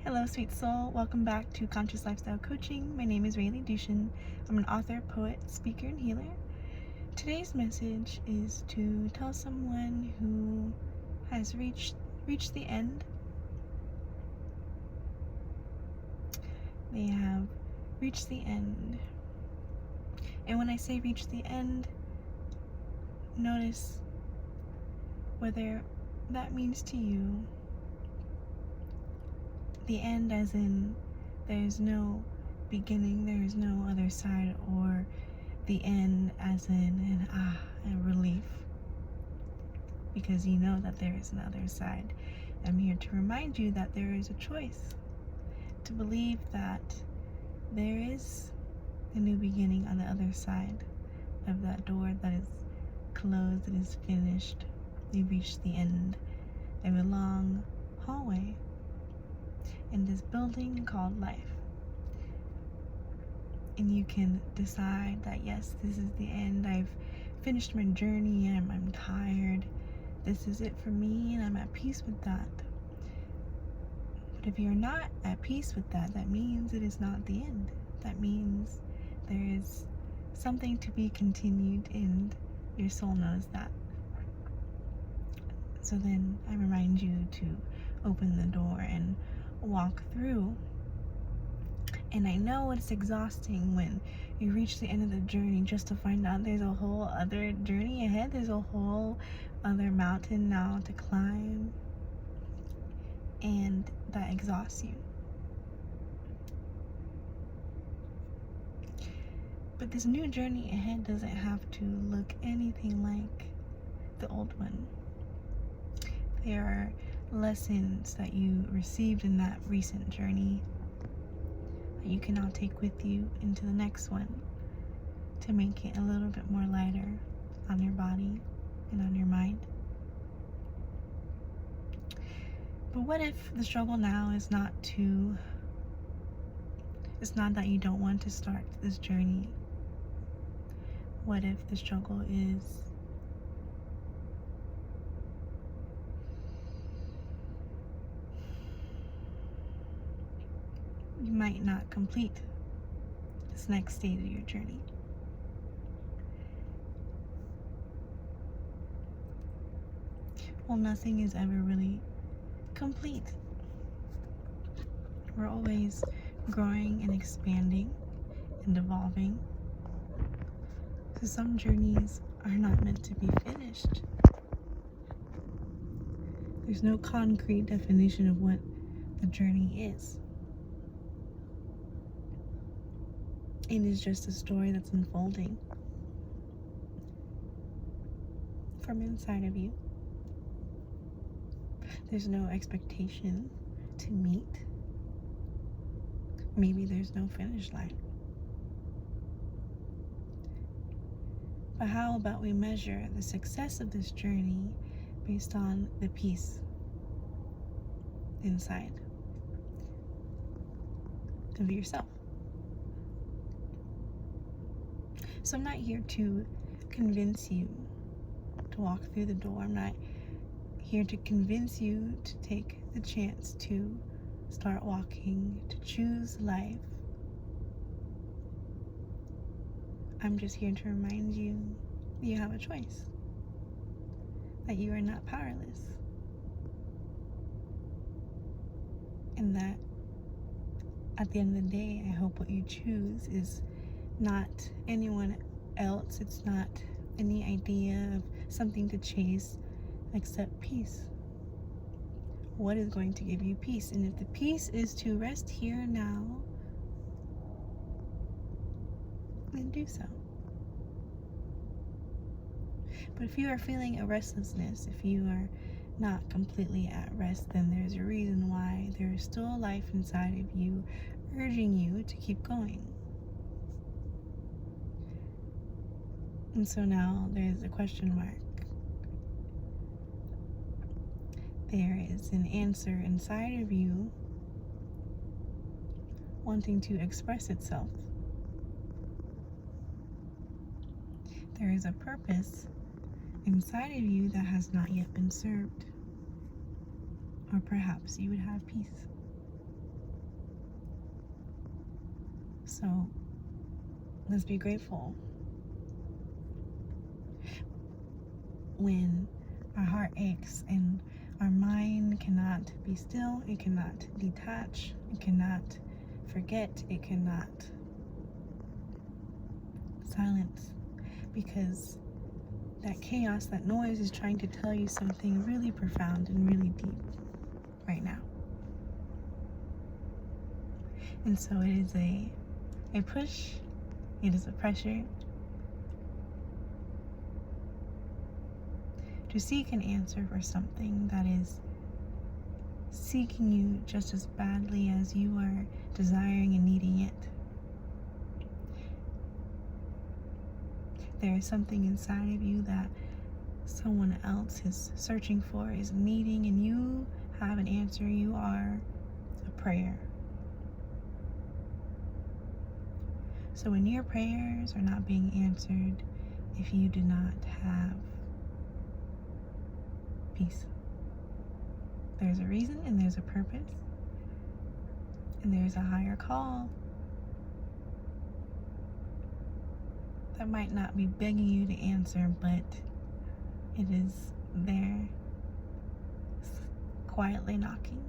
Hello, sweet soul. Welcome back to Conscious Lifestyle Coaching. My name is Raileigh Duschen. I'm an author, poet, speaker, and healer. Today's message is to tell someone who has reached the end. They have reached the end. And when I say reach the end, notice whether that means to you the end as in there's no beginning, there's no other side, or the end as in a relief, because you know that there is another side. I'm here to remind you that there is a choice to believe that there is a new beginning on the other side of that door that is closed, that is finished. You've reached the end of a long hallway in this building called life. And you can decide that, yes, this is the end. I've finished my journey. I'm tired. This is it for me, and I'm at peace with that. But if you're not at peace with that, that means it is not the end. That means there is something to be continued, and your soul knows that. So then I remind you to open the door and walk through. And I know it's exhausting when you reach the end of the journey just to find out there's a whole other journey ahead. There's a whole other mountain now to climb, and that exhausts you. But this new journey ahead doesn't have to look anything like the old one. There are lessons that you received in that recent journey that you can now take with you into the next one to make it a little bit more lighter on your body and on your mind. But what if the struggle now is not that you don't want to start this journey? What if the struggle is you might not complete this next stage of your journey? Well, nothing is ever really complete. We're always growing and expanding and evolving. So some journeys are not meant to be finished. There's no concrete definition of what the journey is. It is just a story that's unfolding from inside of you. There's no expectation to meet. Maybe there's no finish line. But how about we measure the success of this journey based on the peace inside of yourself? So I'm not here to convince you to walk through the door. I'm not here to convince you to take the chance to start walking, to choose life. I'm just here to remind you that you have a choice, that you are not powerless, and that at the end of the day, I hope what you choose is not anyone else. It's not any idea of something to chase except peace. What is going to give you peace? And if the peace is to rest here and now, then do so. But if you are feeling a restlessness, if you are not completely at rest, then there's a reason why there is still a life inside of you urging you to keep going. And so now there's a question mark. There is an answer inside of you wanting to express itself. There is a purpose inside of you that has not yet been served. Or perhaps you would have peace. So let's be grateful. When our heart aches and our mind cannot be still, it cannot detach, it cannot forget, it cannot silence, because that chaos, that noise is trying to tell you something really profound and really deep right now. And so it is a push, it is a pressure to seek an answer for something that is seeking you just as badly as you are desiring and needing it. There is something inside of you that someone else is searching for, is needing, and you have an answer. You are a prayer. So when your prayers are not being answered, if you do not have peace, there's a reason and there's a purpose and there's a higher call that might not be begging you to answer, but it is there quietly knocking.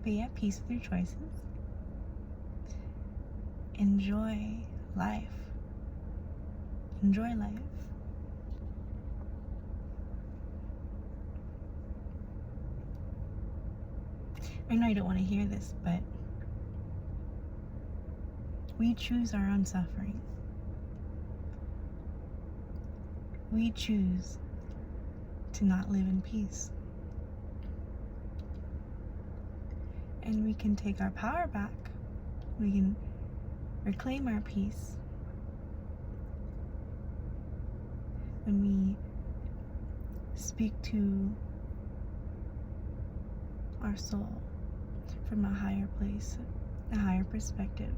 Be at peace with your choices. Enjoy life. Enjoy life. I know you don't want to hear this, but we choose our own suffering. We choose to not live in peace. And we can take our power back. We can reclaim our peace when we speak to our soul from a higher place, a higher perspective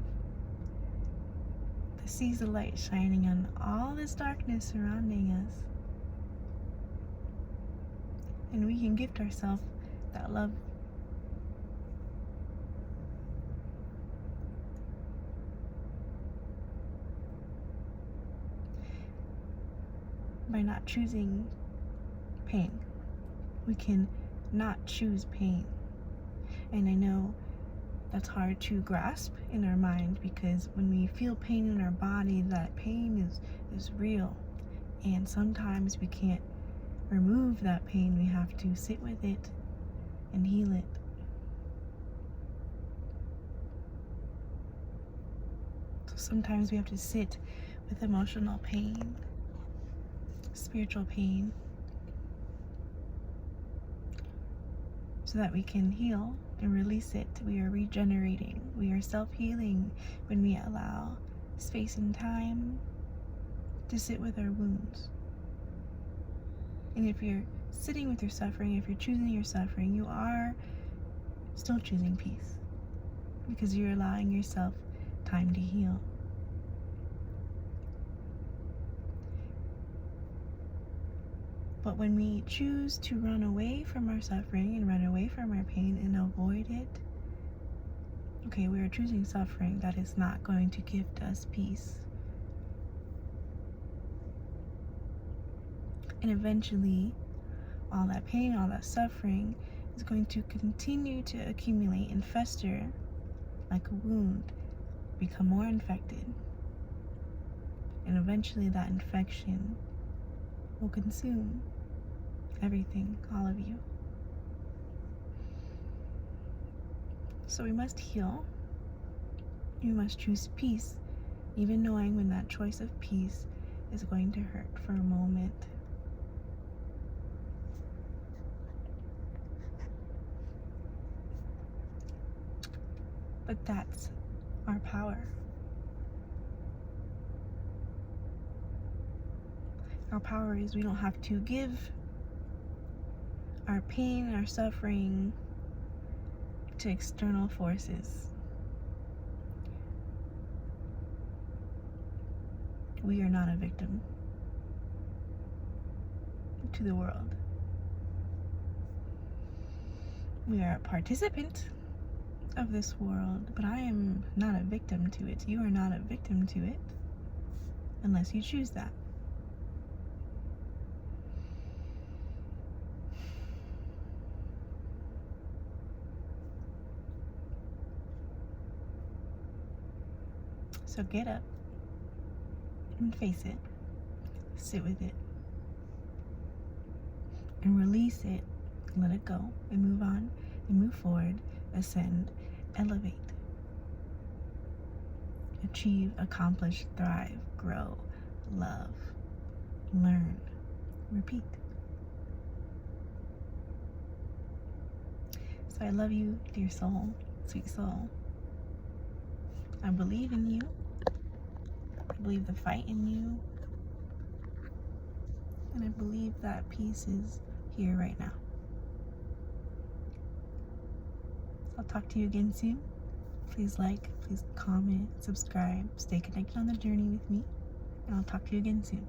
that sees the light shining on all this darkness surrounding us. And we can gift ourselves that love. By not choosing pain. We can not choose pain. And I know that's hard to grasp in our mind, because when we feel pain in our body, that pain is real. And sometimes we can't remove that pain. We have to sit with it and heal it. So sometimes we have to sit with emotional pain, spiritual pain, so that we can heal and release it. We are regenerating. We are self-healing when we allow space and time to sit with our wounds. And if you're sitting with your suffering, if you're choosing your suffering, you are still choosing peace, because you're allowing yourself time to heal. But when we choose to run away from our suffering and run away from our pain and avoid it, okay, we are choosing suffering that is not going to gift us peace. And eventually, all that pain, all that suffering is going to continue to accumulate and fester like a wound, become more infected. And eventually that infection will consume everything, all of you. So we must heal. You must choose peace, even knowing when that choice of peace is going to hurt for a moment. But that's our power. Our power is we don't have to give our pain, our suffering to external forces. We are not a victim. to the world. We are a participant of this world, but I am not a victim to it. You are not a victim to it unless you choose that. So get up and face it, sit with it, and release it. Let it go and move on and move forward, ascend, elevate, achieve, accomplish, thrive, grow, love, learn, repeat. So I love you, dear soul, sweet soul. I believe in you. I believe the fight in you. And I believe that peace is here right now. I'll talk to you again soon. Please like, please comment, subscribe, stay connected on the journey with me, and I'll talk to you again soon.